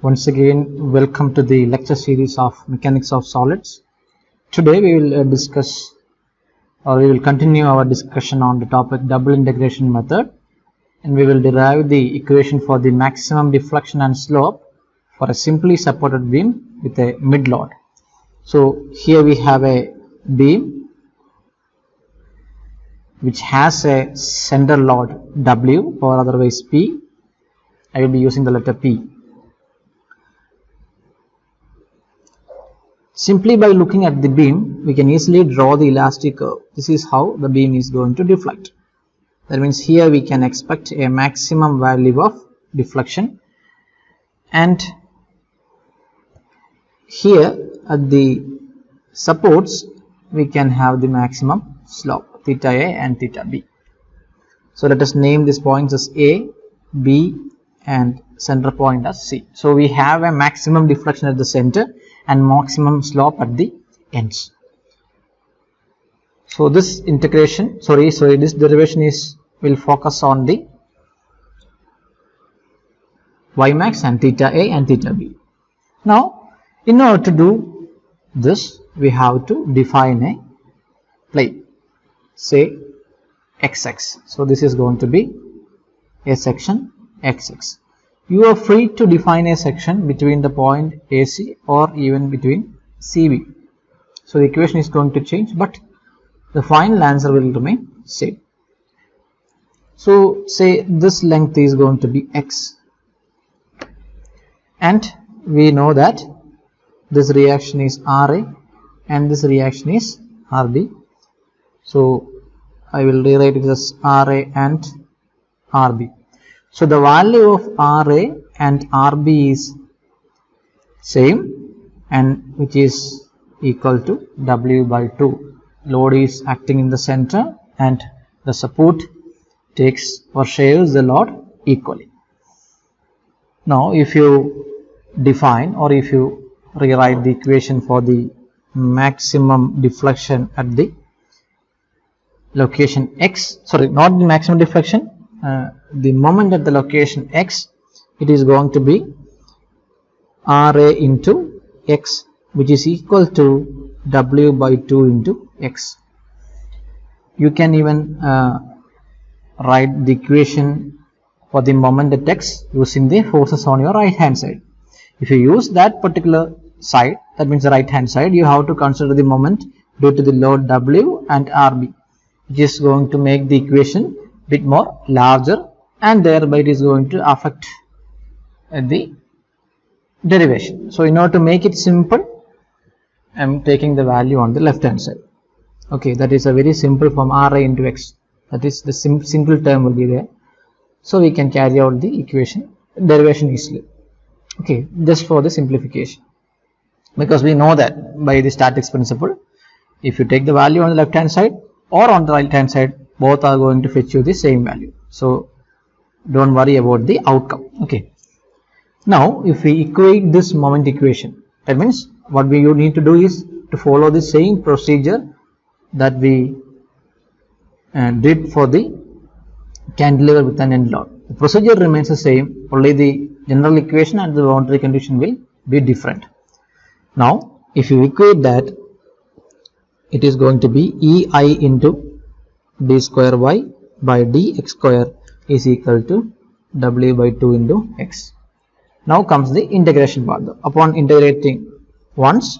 Once again, welcome to the lecture series of Mechanics of Solids. Today we will we will continue our discussion on the topic double integration method, and we will derive the equation for the maximum deflection and slope for a simply supported beam with a mid load. So here we have a beam which has a center load W or otherwise P. I will be using the letter P. Simply by looking at the beam, we can easily draw the elastic curve. This is how the beam is going to deflect. That means here we can expect a maximum value of deflection, and here at the supports we can have the maximum slope, theta A and theta B. So let us name these points as A, B and center point as C. So we have a maximum deflection at the center and maximum slope at the ends. So this integration, this derivation will focus on the y max and theta A and theta B. Now, in order to do this, we have to define a plane, say XX. So this is going to be a section XX. You are free to define a section between the point AC or even between CB. So the equation is going to change, but the final answer will remain same. So say this length is going to be X, and we know that this reaction is RA and this reaction is RB. So I will rewrite it as RA and RB. So the value of RA and RB is same, and which is equal to W by 2. Load is acting in the center and the support takes or shares the load equally. Now if you define or if you rewrite the equation for the maximum deflection at the location X, not the maximum deflection, the moment at the location X, it is going to be RA into X, which is equal to W by 2 into X. You can even write the equation for the moment at X using the forces on your right hand side. If you use that particular side, that means the right hand side, you have to consider the moment due to the load W and RB, which is going to make the equation bit more larger, and thereby it is going to affect the derivation. So in order to make it simple, I am taking the value on the left hand side. Okay, that is a very simple form, RA into X. That is the simple term will be there. So we can carry out the equation derivation easily. Okay, just for the simplification, because we know that by the statics principle, if you take the value on the left hand side or on the right hand side, both are going to fetch you the same value. So don't worry about the outcome. Okay. Now if we equate this moment equation, that means what we need to do is to follow the same procedure that we did for the cantilever with an end load. The procedure remains the same, only the general equation and the boundary condition will be different. Now if you equate that, it is going to be EI into d square y by dx square is equal to W by 2 into X. Now comes the integration part. Upon integrating once,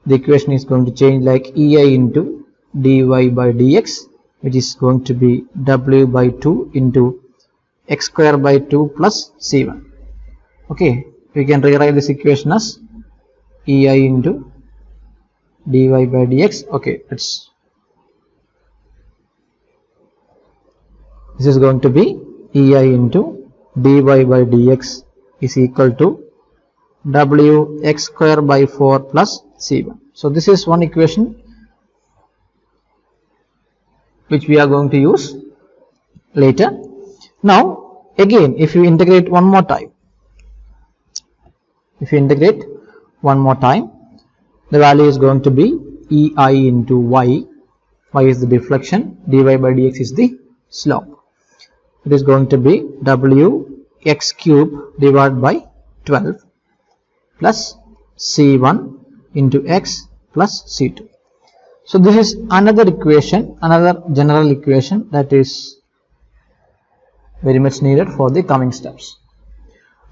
the equation is going to change like EI into dy by dx, which is going to be W by 2 into X square by 2 plus C1. Okay, we can rewrite this equation as EI into dy by dx. Okay, this is going to be EI into dy by dx is equal to W x square by 4 plus C1. So this is one equation which we are going to use later. Now again, if you integrate one more time, the value is going to be EI into y. Y is the deflection, dy by dx is the slope. It is going to be W x cube divided by 12 plus C1 into X plus C2. So this is another equation, another general equation that is very much needed for the coming steps.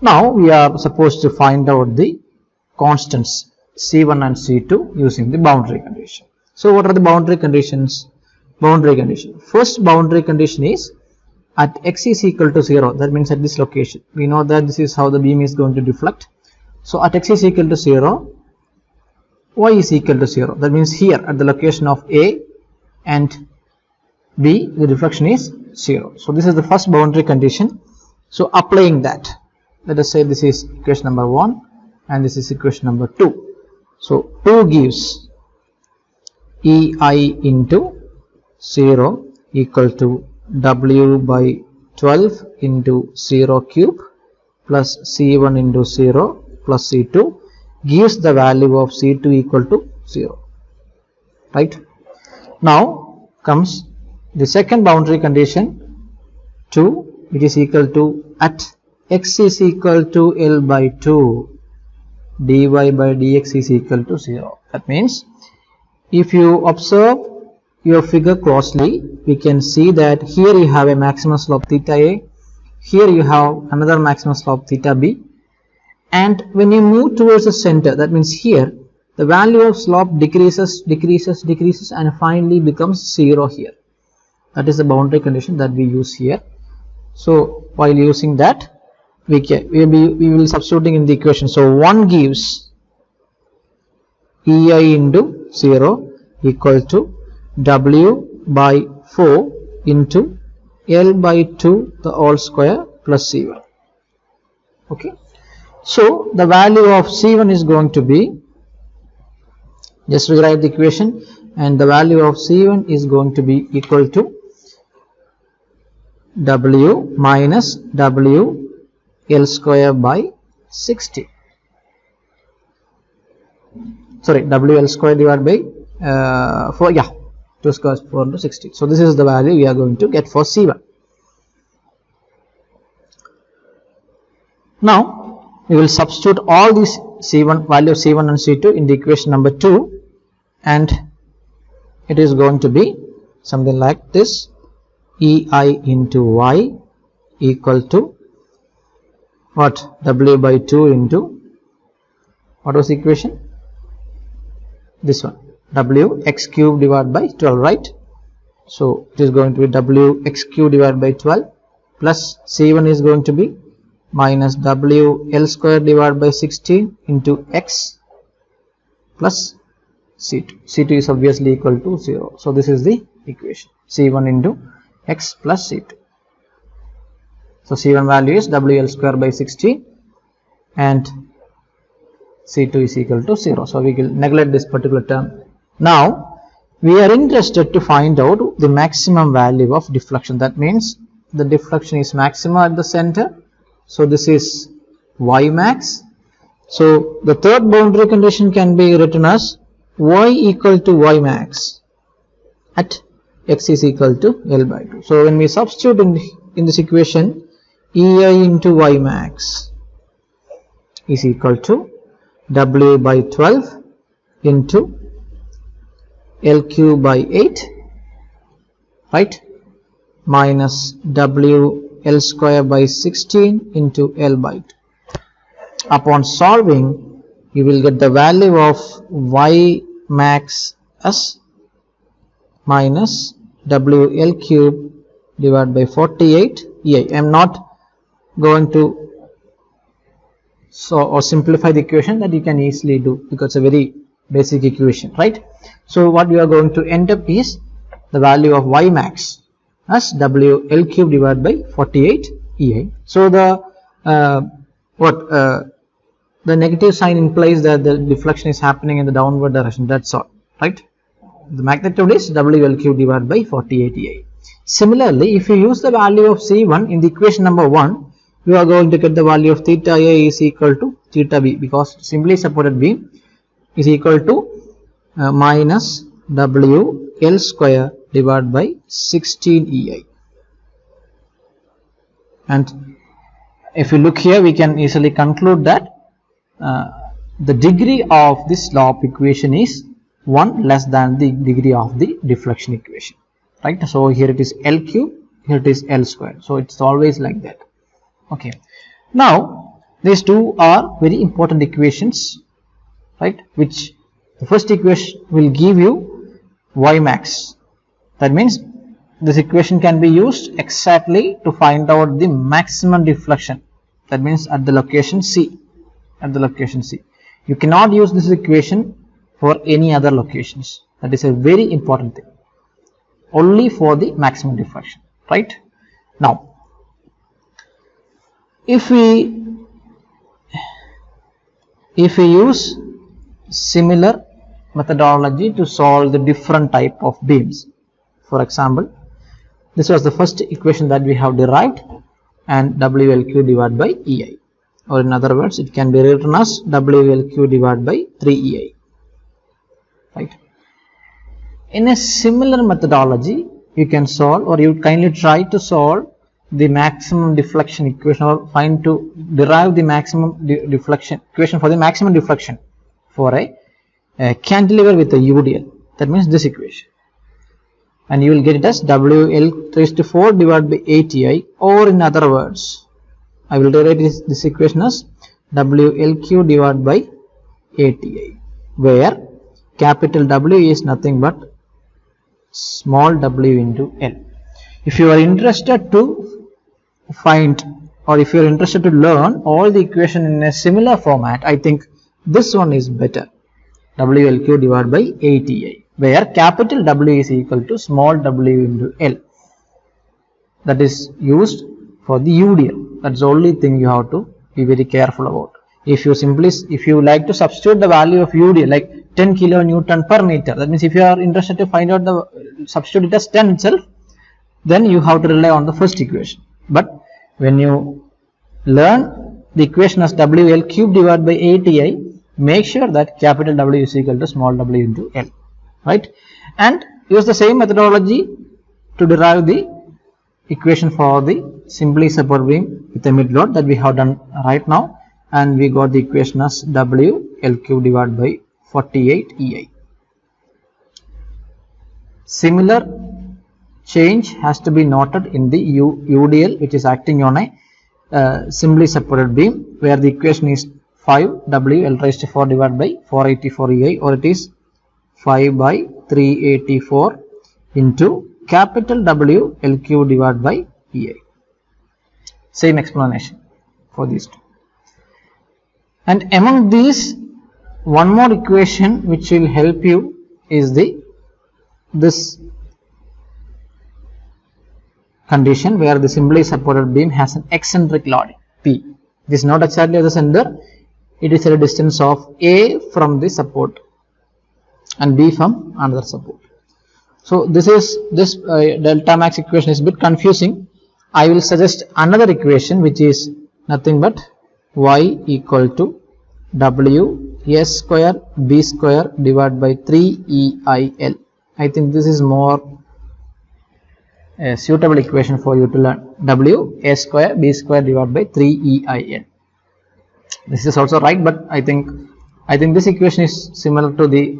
Now we are supposed to find out the constants C1 and C2 using the boundary condition. So what are the boundary conditions? Boundary condition. First boundary condition is at x is equal to 0. That means at this location. We know that this is how the beam is going to deflect. So at x is equal to 0, y is equal to 0. That means here at the location of A and B, the deflection is 0. So this is the first boundary condition. So applying that, let us say this is equation number 1 and this is equation number 2. So 2 gives EI into 0 equal to W by 12 into 0 cube plus C1 into 0 plus C2 gives the value of C2 equal to 0. Right? Now comes the second boundary condition, 2, which is equal to at x is equal to L by 2, dy by dx is equal to 0. That means if you observe your figure closely, we can see that here you have a maximum slope theta A, here you have another maximum slope theta B, and when you move towards the center, that means here the value of slope decreases and finally becomes 0 here. That is the boundary condition that we use here. So while using that, we will substituting in the equation. So 1 gives EI into 0 equal to W by 4 into L by 2 the whole square plus C1. Okay. So the value of C1 is going to be, just rewrite the equation, and the value of C1 is going to be equal to W minus W L square by 60. Sorry, WL square divided by 4, yeah, 2 square 4 into 60. So this is the value we are going to get for C1. Now we will substitute all these C1 value of C1 and C2 in the equation number 2, and it is going to be something like this: EI into Y equal to what? W by 2 into, what was the equation? This one, W x cube divided by 12, right? So it is going to be W x cube divided by 12 plus C1 is going to be minus W L square divided by 16 into X plus C2. C2 is obviously equal to 0. So this is the equation, C1 into X plus C2. So C1 value is WL square by 16 and C2 is equal to 0. So we will neglect this particular term. Now we are interested to find out the maximum value of deflection. That means the deflection is maximum at the center. So this is Y max. So the third boundary condition can be written as Y equal to Y max at X is equal to L by 2. So when we substitute in this equation, EI into Y max is equal to W by 12 into L cube by 8, right, minus W L square by 16 into L by 2. Upon solving, you will get the value of Y max as minus WL cube divided by 48 EI. I am not going to simplify the equation, that you can easily do because it's a very basic equation, right? So what we are going to end up is the value of Y max as WL cube divided by 48 EI. So the negative sign implies that the deflection is happening in the downward direction. That's all, right? The magnitude is WL cube divided by 48 EI. Similarly, if you use the value of C1 in the equation number 1, you are going to get the value of theta A is equal to theta B, because simply supported beam is equal to minus W L square divided by 16 EI. And if you look here, we can easily conclude that the degree of the slope equation is 1 less than the degree of the deflection equation, right? So here it is L cube, here it is L square, so it's always like that. Okay, now these two are very important equations, right, which the first equation will give you y max. That means this equation can be used exactly to find out the maximum deflection, that means at the location C. At the location C, you cannot use this equation for any other locations. That is a very important thing, only for the maximum deflection, right? Now if we use similar methodology to solve the different type of beams, for example, this was the first equation that we have derived, and WLQ divided by EI, or in other words it can be written as WLQ divided by 3EI, right? In a similar methodology you can solve, or you kindly try to solve the maximum deflection equation, or derive the maximum deflection equation for the maximum deflection for a cantilever with a UDL. That means this equation, and you will get it as WL raised to 4 divided by 8EI, or in other words I will derive this equation as WLQ divided by 8EI, where capital W is nothing but small w into L. If you are interested to find, or if you are interested to learn all the equation in a similar format, I think this one is better, WLQ divided by 8EI, where capital W is equal to small w into L. That is used for the UDL. That's the only thing you have to be very careful about. If you like to substitute the value of UDL like 10 kilonewton per meter, that means if you are interested to find out the substitute it as 10 itself, then you have to rely on the first equation. But when you learn the equation as WL cube divided by 8EI, make sure that capital W is equal to small w into L, right? And use the same methodology to derive the equation for the simply support beam with a mid load that we have done right now, and we got the equation as WL cube divided by 48EI. Similar change has to be noted in the UDL, which is acting on a simply supported beam, where the equation is 5WL raised to 4 divided by 484EI, or it is 5 by 384 into capital W L cube divided by EI. Same explanation for these two. And among these, one more equation which will help you is this condition where the simply supported beam has an eccentric loading P. It is not exactly at the center, it is at a distance of A from the support and B from another support. So this delta max equation is a bit confusing. I will suggest another equation which is nothing but y equal to W S square B square divided by 3EIL. I think this is more a suitable equation for you to learn. W S square B square divided by 3EIL. This is also right, but I think this equation is similar to the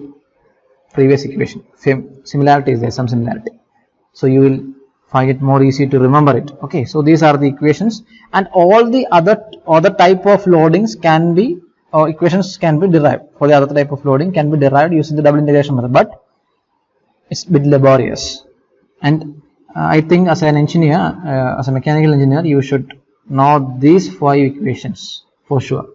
previous equation. Similarity is there, some similarity, so you will find it more easy to remember it. Okay, so these are the equations, and all the other type of loadings can be, or equations can be derived for the other type of loading can be derived using the double integration method, but it's a bit laborious. And I think as an engineer, as a mechanical engineer, you should know these 5 equations for sure.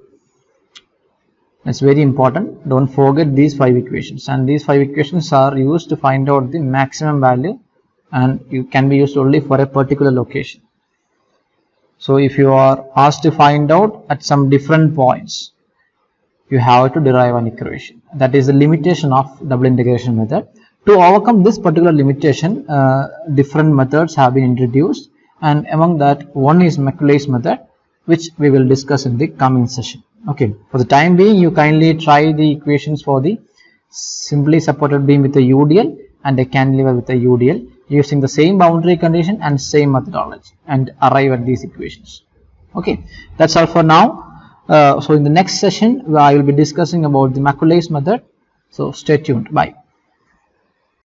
It's very important. Don't forget these 5 equations, and these 5 equations are used to find out the maximum value, and you can be used only for a particular location. So if you are asked to find out at some different points, you have to derive an equation. That is the limitation of double integration method. To overcome this particular limitation, different methods have been introduced, and among that one is Macaulay's method, which we will discuss in the coming session. Okay, for the time being, you kindly try the equations for the simply supported beam with a UDL and a cantilever with a UDL using the same boundary condition and same methodology, and arrive at these equations. Okay, that's all for now. So in the next session I will be discussing about the Macaulay's method. So stay tuned. Bye.